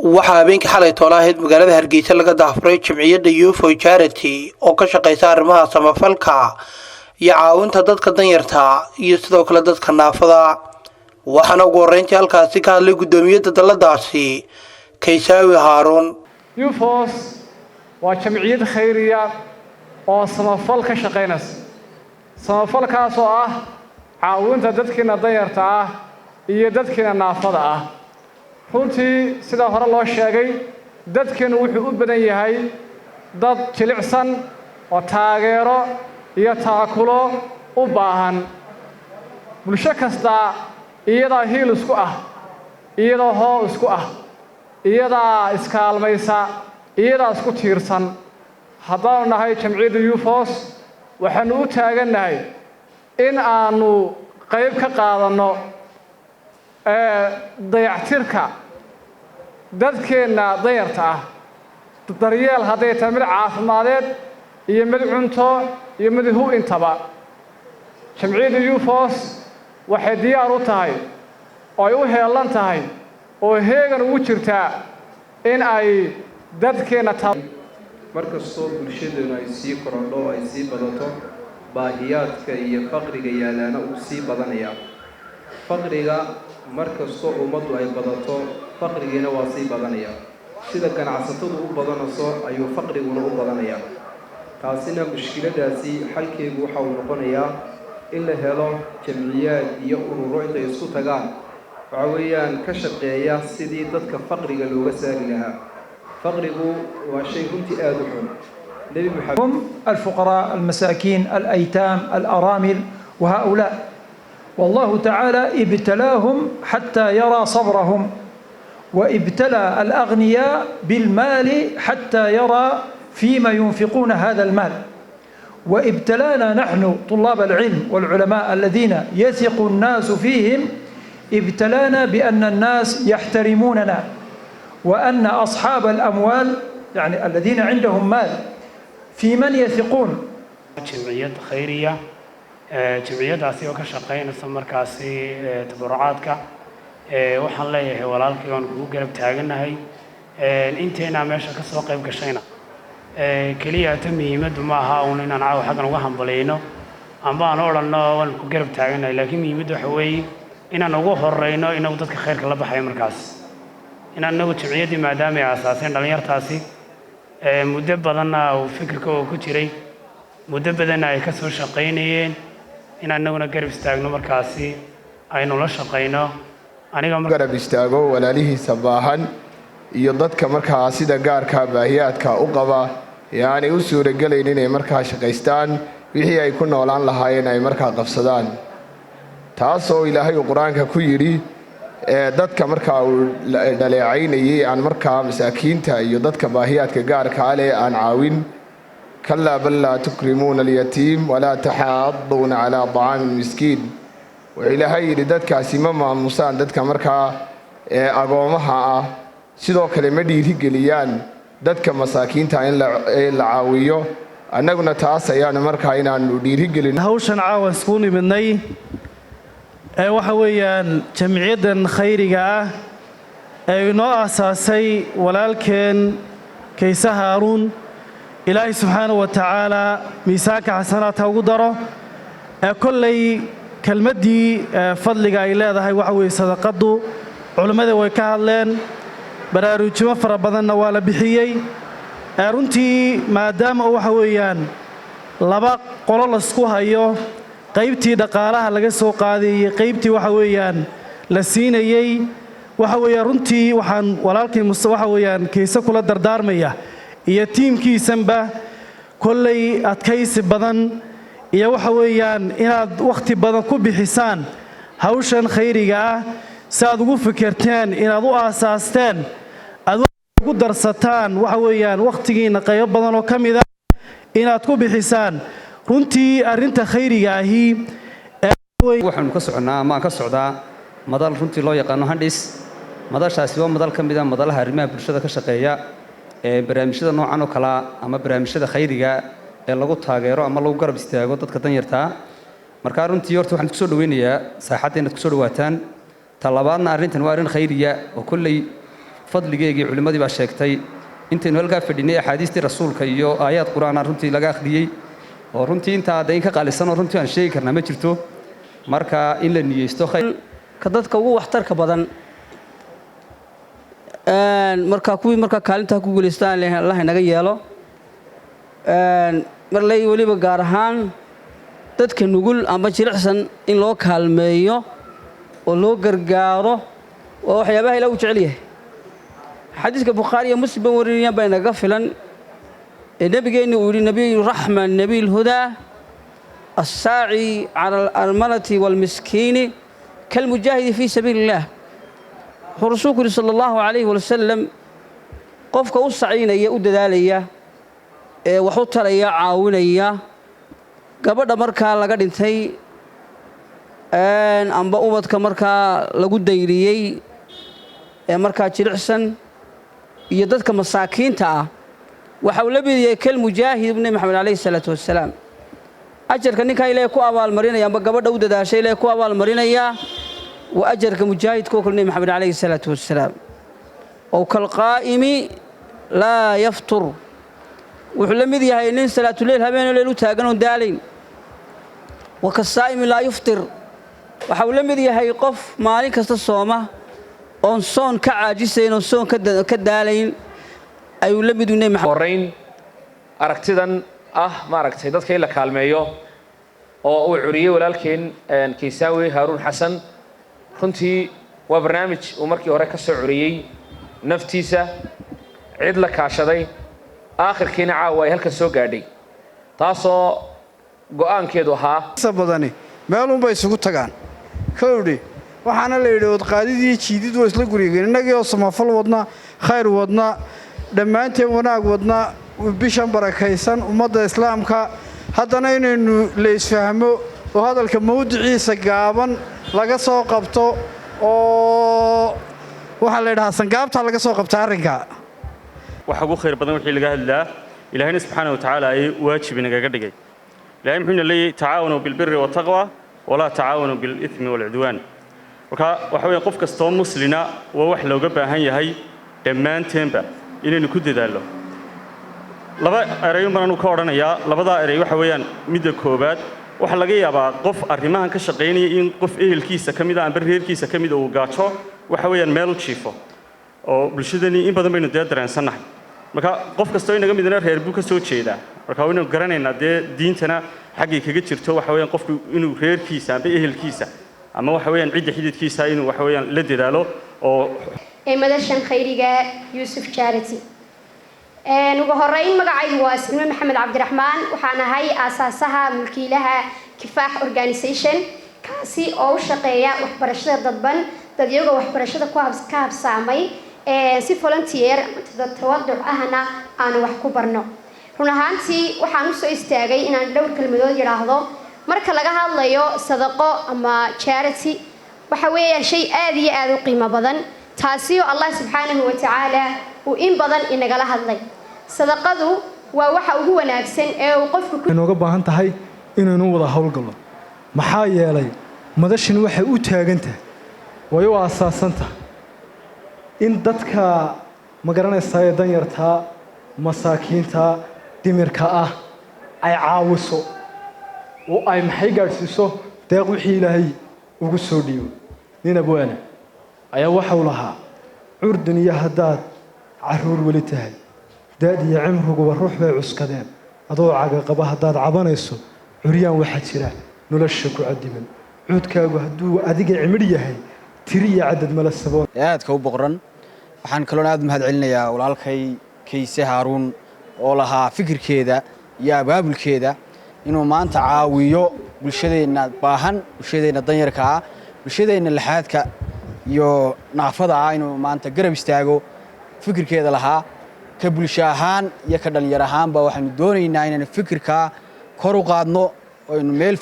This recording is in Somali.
waxaa habeenkii xalay toolahayd magaalada Hargeysa laga daafuray jamciyadda UFO Charity oo ka shaqeysa arrimaha samafalka iyo caawinta dadka danyarta iyo sidoo kale dadka naafada. waxaana ugu horeyntii halkaasi ka hadlay gudoomiyada daladaasi Kaysaawi Haaruun. UFOs waa jamciyad khayriya oo samafal ka shaqeynaysa. samafalkaas oo ah caawinta dadkina danyarta ah iyo dadkina naafada ah. runtii sida hore loo sheegay dadkeenu wuxuu u badan yahay dad jilicsan oo taageero iyo taakulo u baahan. bulsho kasta iyada hiil isku ah, iyada hoo isku ah, iyada iskaalmaysa, iyada isku tiirsan. haddaan nahay jamciyadda UFOs waxaanu u taaganahay in aanu qayb ka qaadano dayactirka dadkeena danyarta ah. daryeel hadday tahay mid caafimadeed iyo mid cunto iyo mid hu intaba. jamciyadda UFOs waxay diyaar u tahay oo ay u heelan tahay oo heegan ugu jirtaa in ay dadkeena markastoo bulshadeenu ay sii korodho ay sii badato baahiyaadka iyo faqriga yaalaana uu sii badanaya. faqriga markastoo ummaddu ay badato faqrigiina waa sii badanaya. sida ganacsatadu u badanayso ayuu faqriguna u badanaya. taasina mushkiladaasi xalkeedu waxa uu noqonayaa in la helo jamciyaad iyo ururo intay isku tagaan waxa weeyaan ka shaqeeya sidii dadka faqriga looga saari lahaa. faqrigu waa shay runtii aad u xun. nabi maxamed هم الفقراء المساكين الأيتام الأرامل وهؤلاء والله تعالى ابتلاهم حتى يرى صبرهم وابتلى الأغنياء بالمال حتى يرى فيما ينفقون هذا المال وابتلانا نحن طلاب العلم والعلماء الذين يثق الناس فيهم ابتلانا بأن الناس يحترموننا وأن أصحاب الأموال يعني الذين عندهم مال في من يثقون. جمعية خيرية جمعية داسي وكشقين ثم كاسي تبرعاتك وحن ليه ولالك يوم قرب تاجنا هاي انتنا ماشى كسوق قيب كشينا كلية تمي مد معها وننا نعاو حقنا وهم بلينه أم بان أولنا ونقرب تاجنا لكن يمد حوي إن نوجه الرينا إن وضدك خير كلا بحي مركز إن النوع جمعية ما دام أساسا دليل تاسي مدبرنا وفكرك وكتيري مدبرنا يكسر شقينين إن النوع نقرب استاجنا مركزي أي نولا شقينا أنا قرب استاجو ولا له صباحا يضدك مركز سيدا قارك باهيات كأقبة يعني أسور الجلين إن مركز شقيستان وهي يكون ولان لهاين أي مركز قفصدان تاسو إلهي القرآن ككيري dadka markaa dhaleecaynayay aan markaa masaakiinta iyo dadka baahiyaadka gaarka ah leh aan caawin kallaa bal laa tukrimuuna alyatiim walaa taxaaduuna calaa طacaami lmiskiin. wuxuu ilaahay yidhi dadkaasi ma maamusaan dadka markaa agoomaha ah, sidoo kale ma dhiirigeliyaan dadka masaakiinta in la caawiyo. annaguna taas ayaanu markaa inaanu dhiirigelin. hawshan caawan isku nimidnay waxa weeyaan jamciyaddan khayriga ah ee inoo aasaasay walaalkeen Kaysa Haaruun. ilaahay subxaanahu wa tacaala miisaanka xasanaadka ugu daro. kolley kelmaddii fadliga ay leedahay waxa weeye sadaqadu culimmada way ka hadleen, baraarujimo fara badanna waa la bixiyey. runtii maadaama waxa weeyaan laba qolo la isku hayo, qaybtii dhaqaalaha laga soo qaadayay qaybtii waxa weeyaan la siinayay, waxa weeyaan runtii waxaan walaalkii waxa weeyaan Kaysa kula dardaarmaya iyo tiimkiisanba kolley adkaysi badan iyo waxa weeyaan inaad waqti badan ku bixisaan hawshan khayriga ah si aad ugu fikirteen inaad u aasaasteen aad ugu darsataan waxa weeyaan waqtigiina qayb badan oo ka mid ah inaad ku bixisaan. runtii arrinta khayriga ahi waxaanu ka soconaa ama ka socdaa madal runtii loo yaqaano handis. madashaasi waa madal ka mid ah madalaha arrimaha bulshada ka shaqeeya barnaamijyada noocan oo kala ama barnaamijyada khayriga ee lagu taageero ama lagu garab istaago dadka danyarta. marka runtii horta waxaan ku soo dhaweynayaa saaxadda inaad ku soo dhawaataan. talabaadna arrintan waa arrin khayriya oo kulley fadligeygii culimmadii baa sheegtay intaynu halkaa fadhinay axaadiistii rasuulka iyo aayaad qur-aan runtii laga akhriyey oo runtii intaa hadda in ka qaalisan oo runtii aan sheegi karnaa ma jirto marka in la niyeysto ka dadka ugu waxtarka badan marka kuwii marka kaalinta ku guuleystaan Allah inaga yeelo marlay waliba gaar ahaan dadka nugul ama jilicsan in loo kaalmeeyo oo loo gargaaro oo waxyaabaha Ilaahay u jecel yahay xadiiska Bukhari iyo Muslim wariyeen baa inaga filan nabigeenu uu yiri nabiyyu rahman nabiyul huda as-sa'i 'ala al-armalati wal miskini kal mujahidi fi sabilillah rasuulku sallallahu alayhi wa sallam qofka u saciinaya u dadaalaya ee wax u taraya caawinaya gabadha marka laga dhintay amba ubadka marka lagu dayriyay ee marka jilicsan iyo dadka masaakiinta ah waxa uu labiyay kal mujaahid ibn Muhammad alayhi salatu wasalaam ajarka ninka Ilaahay ku abaal marinaya amba gabadha u dadaashay Ilaahay ku abaal marinaya wa ajarka mujaahidka kulli Muhammad alayhi salatu wasalaam oo kal qaa'imi la yaftur wuxuu la mid yahay nin salaatu leel habeen leel u taagan oo daalayn wa ka saa'imi la yaftir waxa uu la mid yahay qof maalin kasta sooma oo soon ka caajisay oo soon ka daalayn ayuu la mid u neey horeyn aragtidan ma aragtay dadka ila kaalmeeyo oo uu curiyay walaalkeen Kiisaawi Haruun Xasan runtii waa barnaamij uu markii hore ka soo curiyay naftiisa cid la kaashaday aakhirkiina caawa ay halka soo gaadhay taasoo go'aankeedu ahaa sabadani meel un bay isugu tagaan kowdhi waxaana la yidhi wadqaadidii jiidid waa isla gurigeen innagii oo samafal wadna khayr wadna dhammaanteen wanaag wadna bishan barakaysan ummadda islaamka haddana inaynu la isfahmo oo hadalka mawduciisa gaaban laga soo qabto oo waxa la yidhaahdaa sangaabta laga soo qabta arrinka waxa ugu khayr badan wixii laga hadlaa ilaahayna subxaanahu wa tacaala ay waajib inaga dhigay ilaahay muxuu leeyahay tacaawanu bil birri wa taqwa wala tacaawanu bil ithmi wal udwan waxa weeye qof kastoo muslina waa wax looga baahan yahay dhammaanteenba inaynu ku dadaalo laba erayo maranu ka oranayaa labada eray waxa weeyaan midda koobaad waxa laga yaabaa qof arrimahan ka shaqeynaya in qof ehelkiisa kamid ah amba reerkiisa kamid uu gaajo waxa weeyaan meel u jiifo oo bulshadani in badan baynu dareensanahay marka qof kastoo inaga midna reer buu ka soo jeedaa marka waynu garanaynaa diintana xaqii kaga jirto waxa weeyaan qofku inuu reerkiisa amba ehelkiisa ama waxa weeyaan cid xididkiisa inuu waxa weeyaan la dadaalo oo madashan khayriga Yusuf Charity ugu horeyn magacaygu waa Ismail Maxamed Cabdiraxmaan waxaan ahay aasaasaha mulkiilaha Kifaax Organization kaasi oo u shaqeeya waxbarashada dadban dad iyaga waxbarashada ku habsaamay si volunteer dad tawaduc ahna aan wax ku barno run ahaantii waxaan u soo istaagay inaan dhowr kalmadood yiraahdo marka laga hadlayo sadaqo ama charity waxa weeyaan shay aad iyo aad u qiimo badan taasi oo Allah subhanahu wa ta'ala uu in badan inaga la hadlay sadaqadu waa waxa ugu wanaagsan ee uu qofku inooga baahan tahay inaynu wada hawlgalno maxaa yeelay madashan waxay u taagan tahay way u aasaasan tahay in dadka magaranaysa ee danyarta masaakiinta dimirka ah ay caawiso oo ay maxay gaarsiiso deeq wixii Ilaahay ugu soo dhiibo nin abwaana ayaa waxa uu lahaa curdan iyo hadaad caruur wali tahay daad iyo cimrigu ruux bay cuskadeen adoo caga qaba hadaad cabanayso curiyaan waxa jira nolosha ku cadiban cuudkaagu haduu adiga cimir yahay tiriya cadad mala saboon aadka u boqran waxaan kaloo aad mahad celinayaa walaalkay Kiise Haruun oo lahaa fikirkeeda iyo abaabulkeeda inuu maanta caawiyo bulshadeena baahan bulshadeena danyarka ah bulshadeena laxaadka iyo naafada ah inuu maanta garab istaago fikirkeeda lahaa ka bulsho ahaan iyo ka dhalinyaro ahaanba waxaanu doonaynaa inaan fikirka kor u qaadno oo meel